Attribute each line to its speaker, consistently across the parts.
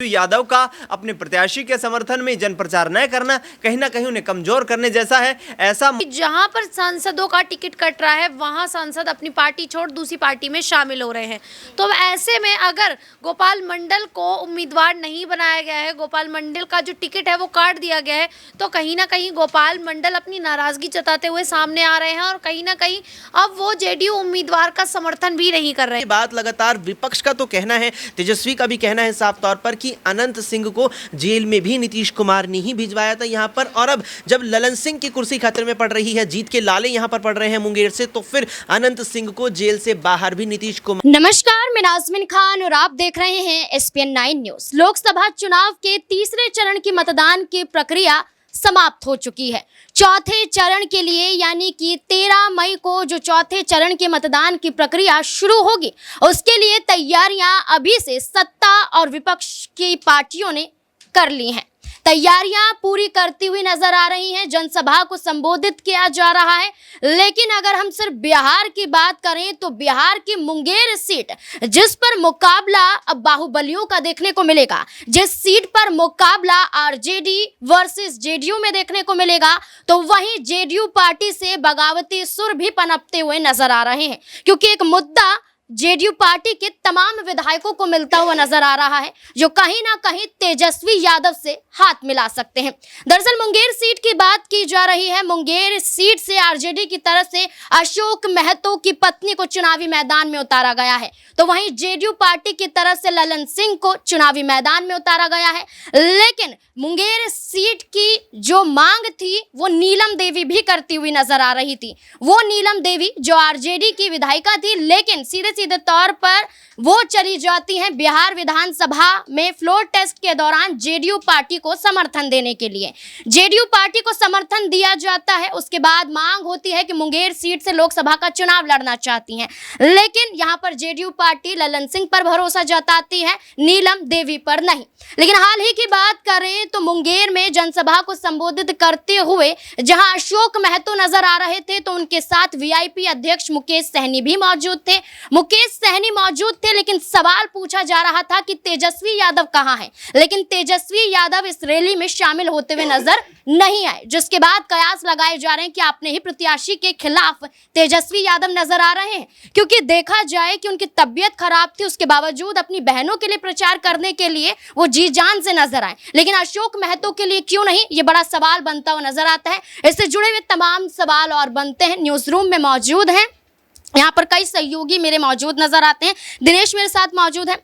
Speaker 1: यादव का अपने प्रत्याशी के समर्थन में जन प्रचार न करना कहीं ना कहीं उन्हें कमजोर करने जैसा है। ऐसा
Speaker 2: जहां पर सांसदों का टिकट कट रहा है वहां सांसद अपनी पार्टी छोड़ दूसरी पार्टी में शामिल हो रहे हैं। तो ऐसे में अगर गोपाल मंडल को उम्मीदवार नहीं बनाया गया है, गोपाल मंडल का जो टिकट है वो काट दिया गया है, तो कहीं ना कहीं गोपाल मंडल अपनी नाराजगी जताते हुए सामने आ रहे हैं और कहीं ना कहीं अब वो जेडीयू उम्मीदवार का समर्थन भी नहीं कर रहे हैं।
Speaker 3: बात लगातार विपक्ष का तो कहना है, तेजस्वी का भी कहना है साफ तौर पर कि अनंत सिंह को जेल में भी नीतीश कुमार ने ही भिजवाया था यहाँ पर, और अब जब ललन सिंह की कुर्सी खतरे में पड़ रही है, जीत के लाले यहाँ पर पड़ रहे हैं मुंगेर से, तो फिर अनंत सिंह को जेल से बाहर भी नीतीश कुमार।
Speaker 4: नमस्कार, मैं नाज़मीन खान और आप देख रहे हैं SPN 9 न्यूज। लोकसभा चुनाव के तीसरे चरण की मतदान की प्रक्रिया समाप्त हो चुकी है। चौथे चरण के लिए यानी कि 13 मई को जो चौथे चरण के मतदान की प्रक्रिया शुरू होगी, उसके लिए तैयारियां अभी से सत्ता और विपक्ष की पार्टियों ने कर ली हैं। तैयारियां पूरी करती हुई नजर आ रही हैं, जनसभा को संबोधित किया जा रहा है। लेकिन अगर हम सिर्फ बिहार की बात करें तो बिहार की मुंगेर सीट, जिस पर मुकाबला अब बाहुबलियों का देखने को मिलेगा, जिस सीट पर मुकाबला आरजेडी वर्सेस जेडीयू में देखने को मिलेगा, तो वहीं जेडीयू पार्टी से बगावती सुर भी पनपते हुए नजर आ रहे हैं, क्योंकि एक मुद्दा जेडीयू पार्टी के तमाम विधायकों को मिलता हुआ नजर आ रहा है, जो कहीं ना कहीं तेजस्वी यादव से हाथ मिला सकते हैं। दरअसल मुंगेर सीट की बात की जा रही है। मुंगेर सीट से आरजेडी की तरफ से अशोक महतो की पत्नी को चुनावी मैदान में उतारा गया है, तो वहीं जेडीयू पार्टी की तरफ से ललन सिंह को चुनावी मैदान में उतारा गया है। लेकिन मुंगेर सीट की जो मांग थी वो नीलम देवी भी करती हुई नजर आ रही थी। वो नीलम देवी जो आरजेडी की विधायिका थी, लेकिन सीधे तौर पर वो चली जाती हैं बिहार विधानसभा में फ्लोर टेस्ट के दौरान जेडीयू पार्टी को समर्थन देने के लिए। जेडीयू पार्टी को समर्थन दिया जाता है, उसके बाद मांग होती है कि मुंगेर सीट से लोकसभा का चुनाव लड़ना चाहती हैं, लेकिन यहां पर जेडीयू पार्टी ललन सिंह पर भरोसा जताती है, नीलम देवी पर नहीं। लेकिन हाल ही की बात करें तो मुंगेर में जनसभा को संबोधित करते हुए जहां अशोक महतो नजर आ रहे थे, तो उनके साथ वीआईपी अध्यक्ष मुकेश सहनी भी मौजूद थे। मुकेश सहनी मौजूद थे, लेकिन सवाल पूछा जा रहा था कि तेजस्वी यादव कहां हैं, लेकिन तेजस्वी यादव इस रैली में शामिल होते हुए नजर नहीं आए, जिसके बाद कयास लगाए जा रहे हैं कि अपने ही प्रत्याशी के खिलाफ तेजस्वी यादव नजर आ रहे हैं, क्योंकि देखा जाए कि उनकी तबीयत खराब थी, उसके बावजूद अपनी बहनों के लिए प्रचार करने के लिए वो जी जान से नजर आए, लेकिन अशोक महतो के लिए क्यों नहीं, ये बड़ा सवाल बनता हुआ नजर आता है। इससे जुड़े हुए तमाम सवाल और बनते हैं। न्यूज रूम में मौजूद हैं, यहाँ पर कई सहयोगी मेरे मौजूद नजर आते हैं। दिनेश मेरे साथ मौजूद है।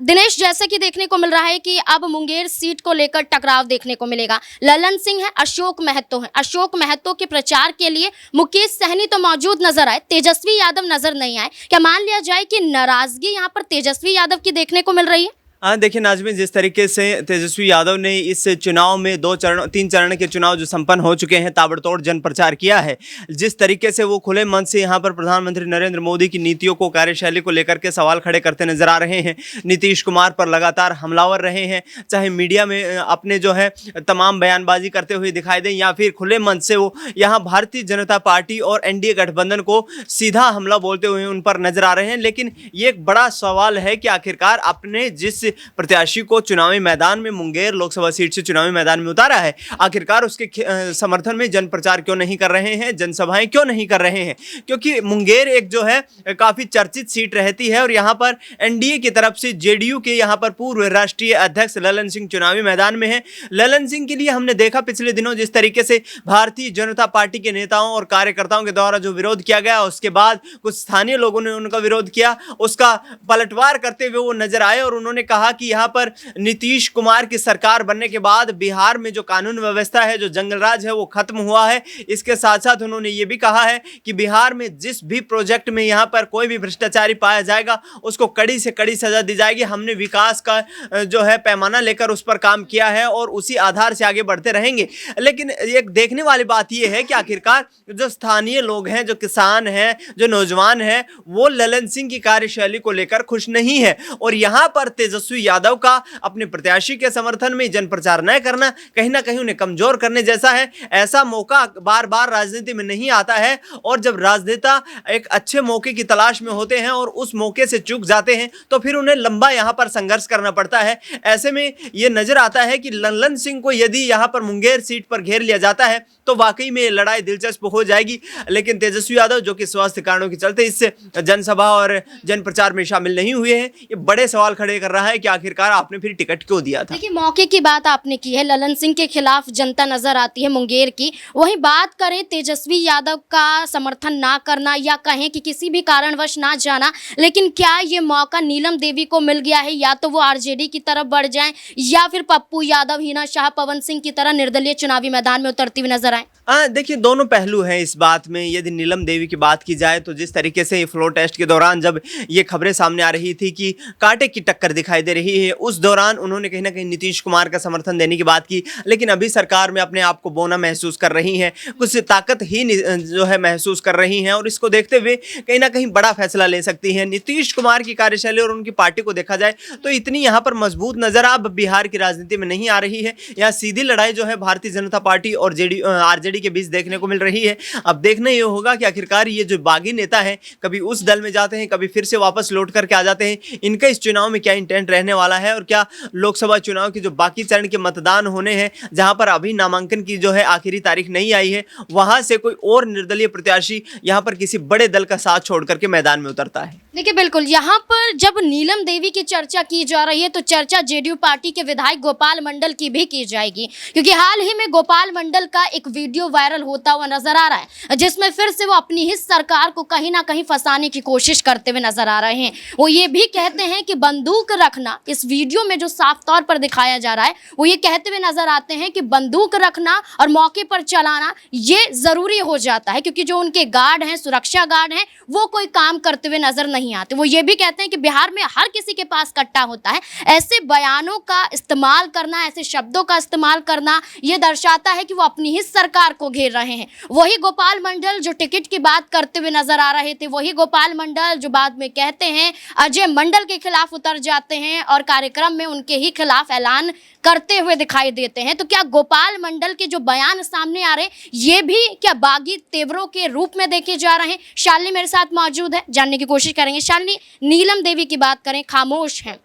Speaker 4: दिनेश, जैसे कि देखने को मिल रहा है कि अब मुंगेर सीट को लेकर टकराव देखने को मिलेगा। ललन सिंह है, अशोक महतो है। अशोक महतो के प्रचार के लिए मुकेश सहनी तो मौजूद नजर आए, तेजस्वी यादव नजर नहीं आए। क्या मान लिया जाए कि नाराजगी यहाँ पर तेजस्वी यादव की देखने को मिल रही है?
Speaker 1: हाँ, देखिए नाज़मीन, जिस तरीके से तेजस्वी यादव ने इस चुनाव में 3 चरण के चुनाव जो संपन्न हो चुके हैं, ताबड़तोड़ जन प्रचार किया है, जिस तरीके से वो खुले मन से यहाँ पर प्रधानमंत्री नरेंद्र मोदी की नीतियों को, कार्यशैली को लेकर के सवाल खड़े करते नजर आ रहे हैं। नीतीश कुमार पर लगातार हमलावर रहे हैं, चाहे मीडिया में अपने जो है तमाम बयानबाजी करते हुए दिखाई दें, या फिर खुले मन से वो यहाँ भारतीय जनता पार्टी और एनडीए गठबंधन को सीधा हमला बोलते हुए उन पर नजर आ रहे हैं। लेकिन ये एक बड़ा सवाल है कि आखिरकार अपने जिस प्रत्याशी को चुनावी मैदान में, मुंगेर लोकसभा सीट से चुनावी मैदान में उतारा है, आखिरकार उसके समर्थन में जन प्रचार क्यों नहीं कर रहे हैं, जनसभाएं क्यों नहीं कर रहे हैं? क्योंकि मुंगेर एक जो है काफी चर्चित सीट रहती है, और यहाँ पर एनडीए की तरफ से जेडीयू के यहाँ पर पूर्व राष्ट्रीय अध्यक्ष ललन सिंह चुनावी मैदान में है। ललन सिंह के लिए हमने देखा पिछले दिनों जिस तरीके से भारतीय जनता पार्टी के नेताओं और कार्यकर्ताओं के द्वारा जो विरोध किया गया, उसके बाद कुछ स्थानीय लोगों ने उनका विरोध किया, उसका पलटवार करते हुए वो नजर आए और उन्होंने कहा कि यहाँ पर नीतीश कुमार की सरकार बनने के बाद बिहार में जो कानून व्यवस्था है, जो जंगल राज है, वो खत्म हुआ है। इसके साथ साथ उन्होंने ये भी कहा है कि बिहार में जिस भी प्रोजेक्ट में यहाँ पर कोई भी भ्रष्टाचारी पाया जाएगा, उसको कड़ी से कड़ी सजा दी जाएगी। हमने विकास का जो है पैमाना लेकर उस पर काम किया है और उसी आधार से आगे बढ़ते रहेंगे। लेकिन एक देखने वाली बात यह है कि आखिरकार जो स्थानीय लोग हैं, जो किसान हैं, जो नौजवान हैं, वो ललन सिंह की कार्यशैली को लेकर खुश नहीं है, और यहाँ पर तेजस्वी तेजस्वी यादव का अपने प्रत्याशी के समर्थन में जन प्रचार न करना कहीं ना कहीं उन्हें कमजोर करने जैसा है। ऐसा मौका बार बार राजनीति में नहीं आता है, और जब राजनेता एक अच्छे मौके की तलाश में होते हैं और उस मौके से चूक जाते हैं तो फिर उन्हें लंबा यहाँ पर संघर्ष करना पड़ता है। ऐसे में ये नजर आता है कि लल्लन सिंह को यदि यहाँ पर मुंगेर सीट पर घेर लिया जाता है तो वाकई में लड़ाई दिलचस्प हो जाएगी। लेकिन तेजस्वी यादव जो कि स्वास्थ्य कारणों के चलते इस जनसभा और जन प्रचार में शामिल नहीं हुए हैं, ये बड़े सवाल खड़े कर रहा है कि आखिरकार आपने फिर टिकट क्यों दिया था।
Speaker 4: देखिए, मौके की बात आपने की है, ललन सिंह के खिलाफ जनता नजर आती है मुंगेर की। वहीं बात करें तेजस्वी यादव का समर्थन ना करना या कहें कि किसी भी कारणवश ना जाना, लेकिन क्या ये मौका नीलम देवी को मिल गया है? या तो वो आरजेडी की तरफ बढ़ जाएं या फिर पप्पू यादव, हिना शाह, पवन सिंह की तरह निर्दलीय चुनावी मैदान में उतरती हुई नजर आए।
Speaker 1: देखिए, दोनों पहलू हैं इस बात में। यदि नीलम देवी की बात की जाए तो जिस तरीके से फ्लोर टेस्ट के दौरान जब ये खबरें सामने आ रही थी कि कांटे की टक्कर दिखाई दे रही है, उस दौरान उन्होंने कहीं ना कहीं नीतीश कुमार का समर्थन देने की बात की। लेकिन अभी सरकार में अपने आप को बौना महसूस कर रही हैं, कुछ ताकत ही जो है महसूस कर रही हैं, और इसको देखते हुए कहीं ना कहीं बड़ा फैसला ले सकती हैं। नीतीश कुमार की कार्यशैली और उनकी पार्टी को देखा जाए तो इतनी यहाँ पर मजबूत नजर अब बिहार की राजनीति में नहीं आ रही है। यहाँ सीधी लड़ाई जो है भारतीय जनता पार्टी और आरजेडी के बीच देखने को मिल रही है। अब देखना ये होगा कि आखिरकार ये जो बागी नेता हैं, कभी उस दल में जाते हैं, कभी फिर से वापस लौट करके आ जाते हैं। इनका इस चुनाव में क्या इंटेंट रहने वाला है, और क्या लोकसभा चुनाव के जो बाकी चरण के मतदान होने हैं, जहां पर अभी नामांकन की जो है आखिरी तारीख नहीं आई है, वहां से कोई और निर्दलीय प्रत्याशी यहां पर किसी बड़े दल का साथ छोड़ करके मैदान में उतरता है।
Speaker 4: देखिए, बिल्कुल यहाँ पर जब नीलम देवी की चर्चा की जा रही है तो चर्चा जेडीयू पार्टी के विधायक गोपाल मंडल की भी की जाएगी, क्योंकि हाल ही में गोपाल मंडल का एक वीडियो वायरल होता हुआ नजर आ रहा है, जिसमें फिर से वो अपनी ही सरकार को कहीं ना कहीं फंसाने की कोशिश करते हुए नजर आ रहे हैं। वो ये भी कहते हैं कि बंदूक रखना, इस वीडियो में जो साफ तौर पर दिखाया जा रहा है, वो ये कहते हुए नजर आते हैं कि बंदूक रखना और मौके पर चलाना ये जरूरी हो जाता है, क्योंकि जो उनके गार्ड हैं, सुरक्षा गार्ड हैं, वो कोई काम करते हुए नजर नहीं आते। वो ये भी कहते हैं कि बिहार में हर किसी के पास कट्टा होता है। ऐसे बयानों का इस्तेमाल करना, ऐसे शब्दों का इस्तेमाल करना, ये दर्शाता है कि वो अपनी ही सरकार को घेर रहे हैं। वही गोपाल मंडल जो टिकट की बात करते हुए नजर आ रहे थे, वही गोपाल मंडल जो बाद में कहते हैं अजय मंडल के खिलाफ उतर जाते हैं और कार्यक्रम में उनके ही खिलाफ ऐलान करते हुए दिखाई देते हैं। तो क्या गोपाल मंडल के जो बयान सामने आ रहे हैं, ये भी क्या बागी तेवरों के रूप में देखे जा रहे हैं? शालिनी मेरे साथ मौजूद है, जानने की कोशिश करेंगे। शालिनी, नीलम देवी की बात करें, खामोश हैं,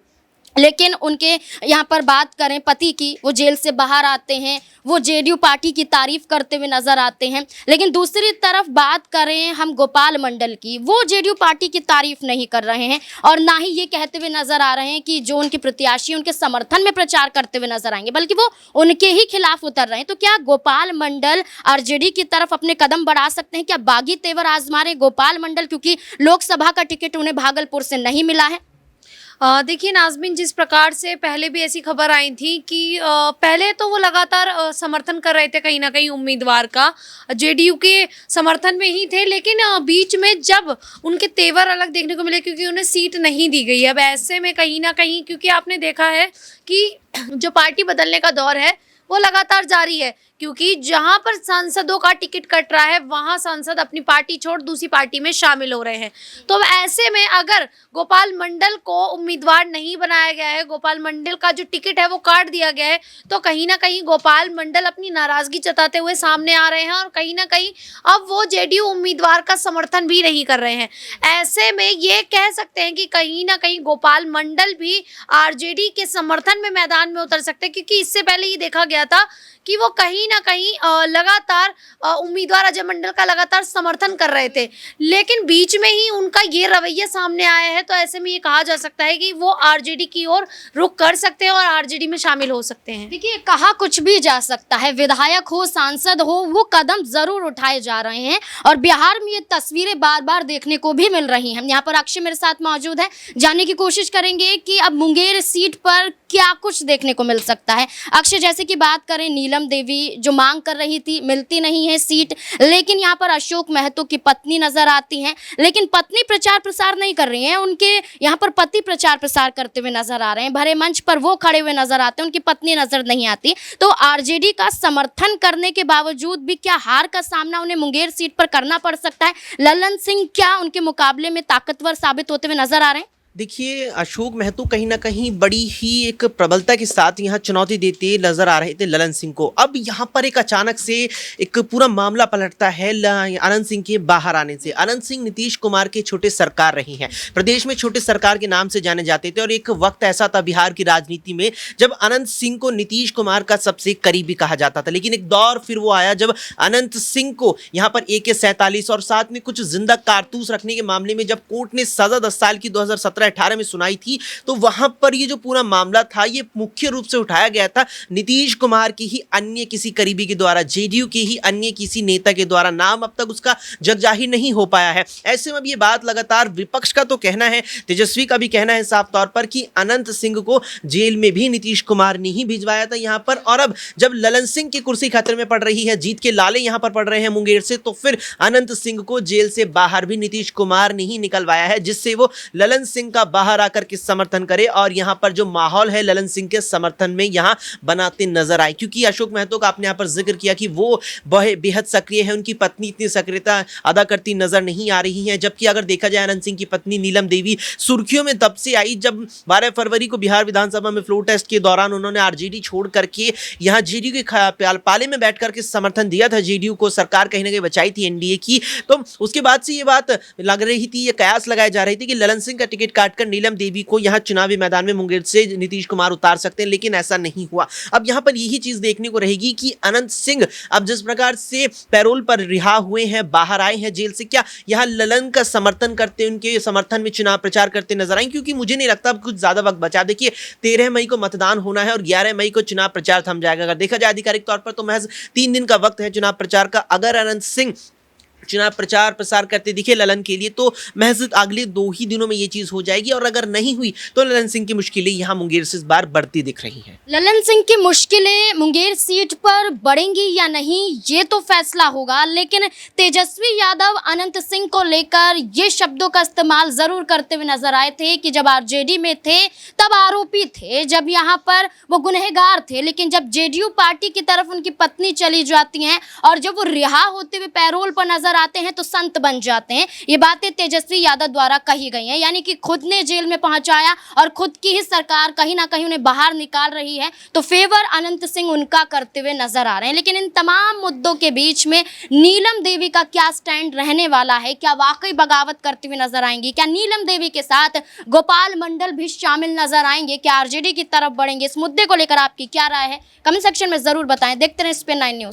Speaker 4: लेकिन उनके यहाँ पर बात करें पति की, वो जेल से बाहर आते हैं, वो जेडीयू पार्टी की तारीफ करते हुए नजर आते हैं। लेकिन दूसरी तरफ बात करें हम गोपाल मंडल की, वो जेडीयू पार्टी की तारीफ नहीं कर रहे हैं और ना ही ये कहते हुए नजर आ रहे हैं कि जो उनके प्रत्याशी उनके समर्थन में प्रचार करते हुए नजर आएंगे, बल्कि वो उनके ही खिलाफ उतर रहे हैं। तो क्या गोपाल मंडल आरजेडी की तरफ अपने कदम बढ़ा सकते हैं? क्या बागी तेवर आजमा रहे गोपाल मंडल, क्योंकि लोकसभा का टिकट उन्हें भागलपुर से नहीं मिला है?
Speaker 2: देखिए नाज़मीन, जिस प्रकार से पहले भी ऐसी खबर आई थी कि पहले तो वो लगातार समर्थन कर रहे थे कहीं ना कहीं उम्मीदवार का, जेडीयू के समर्थन में ही थे, लेकिन बीच में जब उनके तेवर अलग देखने को मिले क्योंकि उन्हें सीट नहीं दी गई। अब ऐसे में कहीं ना कहीं, क्योंकि आपने देखा है कि जो पार्टी बदलने का दौर है वो लगातार जारी है, क्योंकि जहां पर सांसदों का टिकट कट रहा है वहां सांसद अपनी पार्टी छोड़ दूसरी पार्टी में शामिल हो रहे हैं। तो ऐसे में अगर गोपाल मंडल को उम्मीदवार नहीं बनाया गया है, गोपाल मंडल का जो टिकट है वो काट दिया गया है, तो कहीं ना कहीं गोपाल मंडल अपनी नाराजगी जताते हुए सामने आ रहे हैं और कहीं ना कहीं अब वो जेडीयू उम्मीदवार का समर्थन भी नहीं कर रहे हैं। ऐसे में ये कह सकते हैं कि कहीं ना कहीं गोपाल मंडल भी आरजेडी के समर्थन में मैदान में उतर सकते हैं, क्योंकि इससे पहले ये देखा गया था कि वो कहीं ना कहीं लगातार उम्मीदवार अजय मंडल का लगातार समर्थन कर रहे थे, लेकिन बीच में ही उनका ये रवैया सामने आया है। तो ऐसे में ये कहा जा सकता है कि वो आरजेडी की ओर रुख कर सकते हैं और आरजेडी में शामिल हो सकते हैं।
Speaker 4: देखिए, कहा कुछ भी जा सकता है, विधायक हो, सांसद हो, वो कदम जरूर उठाए जा रहे हैं और बिहार में ये तस्वीरें बार बार देखने को भी मिल रही हैं। यहाँ पर अक्षय मेरे साथ मौजूद है, जानने की कोशिश करेंगे कि अब मुंगेर सीट पर क्या कुछ देखने को मिल सकता है। अक्षय, जैसे कि बात करें, नीलम देवी जो मांग कर रही थी, मिलती नहीं है सीट, लेकिन यहाँ पर अशोक महतो की पत्नी नजर आती हैं, लेकिन पत्नी प्रचार प्रसार नहीं कर रही हैं, उनके यहाँ पर पति प्रचार प्रसार करते हुए नजर आ रहे हैं, भरे मंच पर वो खड़े हुए नजर आते हैं, उनकी पत्नी नजर नहीं आती। तो आरजेडी का समर्थन करने के बावजूद भी क्या हार का सामना उन्हें मुंगेर सीट पर करना पड़ सकता है? लल्लन सिंह क्या उनके मुकाबले में ताकतवर साबित होते हुए नजर आ रहे हैं?
Speaker 3: देखिए, अशोक महतो कहीं न कहीं बड़ी ही एक प्रबलता के साथ यहाँ चुनौती देते नज़र आ रहे थे ललन सिंह को। अब यहाँ पर एक अचानक से एक पूरा मामला पलटता है अनंत सिंह के बाहर आने से। अनंत सिंह नीतीश कुमार के छोटे सरकार रहे हैं, प्रदेश में छोटे सरकार के नाम से जाने जाते थे और एक वक्त ऐसा था बिहार की राजनीति में जब अनंत सिंह को नीतीश कुमार का सबसे करीबी कहा जाता था। लेकिन एक दौर फिर वो आया जब अनंत सिंह को यहाँ पर AK-47 और साथ में कुछ जिंदा कारतूस रखने के मामले में जब कोर्ट ने सजा 10 साल की 2017-18 में सुनाई थी, तो वहां पर ये जो पूरा मामला था ये मुख्य रूप से उठाया गया था नीतीश कुमार की ही अन्य किसी करीबी के द्वारा, जेडीयू के ही अन्य किसी नेता के द्वारा। नाम अब तक उसका जग जाहिर नहीं हो पाया है। ऐसे में अब ये बात लगातार विपक्ष का तो कहना है, तेजस्वी का भी कहना है साफ तौर पर कि अनंत सिंह को जेल में भी नीतीश कुमार ने ही भिजवाया था यहाँ पर। और अब जब ललन सिंह की कुर्सी खतरे में पड़ रही है, जीत के लाले यहाँ पर पड़ रहे हैं मुंगेर से, तो फिर अनंत सिंह को जेल से बाहर भी नीतीश कुमार ने ही निकलवाया है, जिससे वो ललन सिंह का बाहर आकर के समर्थन करे और यहाँ पर जो माहौल है ललन सिंह के समर्थन में यहाँ बनाते नजर आए। क्योंकि अशोक महतो का आपने यहाँ पर जिक्र किया कि वो बेहद सक्रिय है, उनकी पत्नी इतनी सक्रियता अदा करती नजर नहीं आ रही है। जबकि अगर देखा जाए अनंत सिंह की पत्नी नीलम देवी सुर्खियों में तब से आई जब 12 फरवरी को बिहार विधानसभा में फ्लोर टेस्ट के दौरान उन्होंने आरजेडी छोड़ करके यहाँ जेडीयू के पाले में बैठ करके समर्थन दिया था, जेडीयू को सरकार कहीं ना कहीं बचाई थी एनडीए की। तो उसके बाद से ये बात लग रही थी, ये कयास लगाई जा रही थी कि ललन सिंह का टिकट काटकर नीलम देवी को यहाँ चुनावी मैदान में मुंगेर से नीतीश कुमार उतार सकते हैं, लेकिन ऐसा नहीं हुआ। अब यहाँ पर यही चीज देखने को रहेगी कि अनंत सिंह अब जिस प्रकार से पैरोल पर रिहा हुए हैं, बाहर आए हैं जेल से, क्या यहाँ ललन का समर्थन करते, उनके समर्थन में चुनाव प्रचार करते नजर आए? क्योंकि मुझे नहीं लगता अब कुछ ज्यादा वक्त बचा। देखिए 13 मई को मतदान होना है और 11 मई को चुनाव प्रचार थम जाएगा। अगर देखा जाए आधिकारिक तौर पर तो महज 3 दिन का वक्त है चुनाव प्रचार का। अगर अनंत सिंह चुनाव प्रचार प्रसार करते दिखे ललन के लिए तो महज अगले 2 ही दिनों में ये चीज हो जाएगी, और अगर नहीं हुई तो ललन सिंह की मुश्किलें यहाँ मुंगेर से इस बार बढ़ती दिख रही हैं।
Speaker 4: ललन सिंह की मुश्किलें मुंगेर सीट पर बढ़ेंगी या नहीं ये तो फैसला होगा, लेकिन तेजस्वी यादव अनंत सिंह को लेकर ये शब्दों का इस्तेमाल जरूर करते हुए नजर आए थे कि जब आरजेडी में थे तब आरोपी थे, जब यहाँ पर वो गुनहगार थे, लेकिन जब जेडीयू पार्टी की तरफ उनकी पत्नी चली जाती हैं और जब वो रिहा होते हुए पैरोल पर नजर आते हैं तो संत बन जाते हैं। ये बातें तेजस्वी यादव द्वारा कही गई हैं, यानी कि खुद ने जेल में पहुंचाया और खुद की ही सरकार कहीं ना कहीं उन्हें बाहर निकाल रही है, तो फेवर अनंत सिंह उनका करते हुए नजर आ रहे हैं। लेकिन इन तमाम मुद्दों के बीच में नीलम देवी का क्या स्टैंड रहने वाला है? क्या वाकई बगावत करती हुई नजर आएंगी? क्या नीलम देवी के साथ गोपाल मंडल भी शामिल नजर आएंगे? क्या आरजेडी की तरफ बढ़ेंगे? इस मुद्दे को लेकर आपकी क्या राय है? कमेंट सेक्शन में जरूर बताएं। देखते रहें SPN9 न्यूज।